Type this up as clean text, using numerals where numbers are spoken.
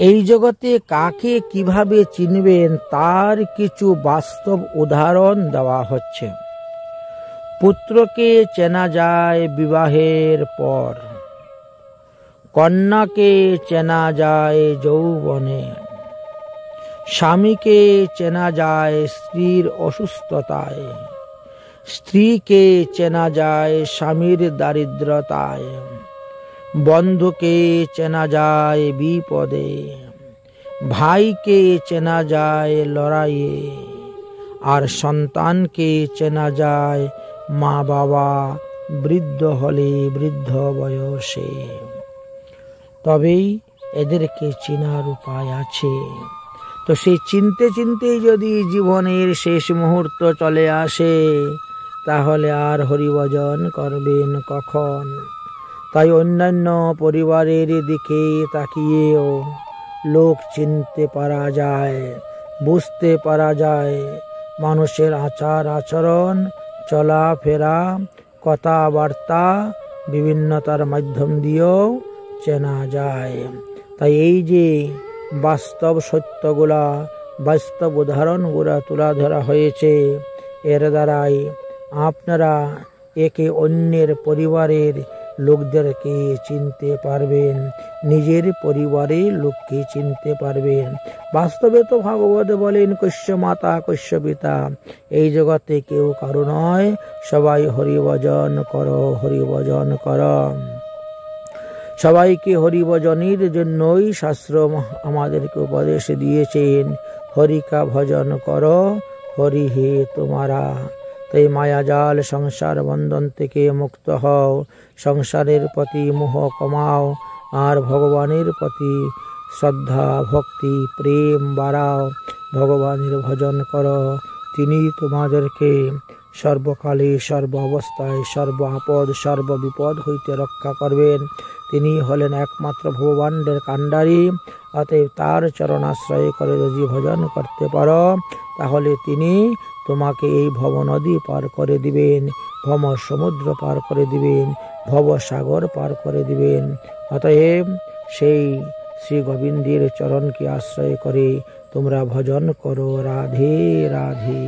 এই জগতে কাকে কিভাবে চিনবেন তার কিছু বাস্তব উদাহরণ দেওয়া হচ্ছে। পুত্রকে চেনা যায় বিবাহের পর, কন্যাকে চেনা যায় যৌবনে, স্বামীকে চেনা যায় স্ত্রীর অসুস্থতায়, স্ত্রীকে চেনা যায় স্বামীর দারিদ্রতায়, বন্ধুকে চেনা যায় বিপদে, ভাইকে চেনা যায় লড়াইয়ে, আর সন্তানকে চেনা যায় মা বাবা বৃদ্ধ হলে বৃদ্ধ বয়সে। তবেই এদেরকে চেনার উপায় আছে। তো সেই চিনতে চিনতেই যদি জীবনের শেষ মুহূর্ত চলে আসে, তাহলে আর হরিভজন করবেন কখন? তাই অন্যান্য পরিবারের দিকে তাকিয়েও লোক চিনতে পারা যায়, বুঝতে পারা যায়। মানুষের আচার আচরণ, চলাফেরা, কথাবার্তা বিভিন্নতার মাধ্যম দিয়েও চেনা যায়। তাই এই যে বাস্তব সত্যগুলা, বাস্তব উদাহরণগুলা তুলে ধরা হয়েছে, এর দ্বারাই আপনারা একে অন্যের পরিবারের লোকদেরকে চিনতে পারবেন, নিজের পরিবারের লোককে চিনতে পারবেন। বাস্তবে তো ভাগবত বলেন, কস্য মাতা কস্য পিতা, এই জগতে কেউ কারো নয়, সবাই হরিভজন করো, হরিভজন করো। সবাইকে হরিভজনের জন্যই শাস্ত্র আমাদেরকে উপদেশ দিয়েছেন, হরিকা ভজন করো, হরি হে তোমারা। তাই মায়াজাল সংসার বন্ধন থেকে মুক্ত হও, সংসারের প্রতি মোহ কমাও, আর ভগবানের প্রতি শ্রদ্ধা ভক্তি প্রেম বাড়াও। ভগবানের ভজন করো, তিনি তোমাদেরকে সর্বকালে সর্ব অবস্থায় সর্ব আপদ সর্ব বিপদ হইতে রক্ষা করবেন। তিনি হলেন একমাত্র ভগবানের কাণ্ডারী। অতএব তার চরণাশ্রয় করে যদি ভজন করতে পারো, তাহলে তিনি তোমাকে এই ভব নদী পার করে দিবেন, ভব সমুদ্র পার করে দিবেন, ভব সাগর পার করে দিবেন। অতএব সেই শ্রী গোবিন্দের চরণকে আশ্রয় করে তোমরা ভজন করো। রাধে রাধে।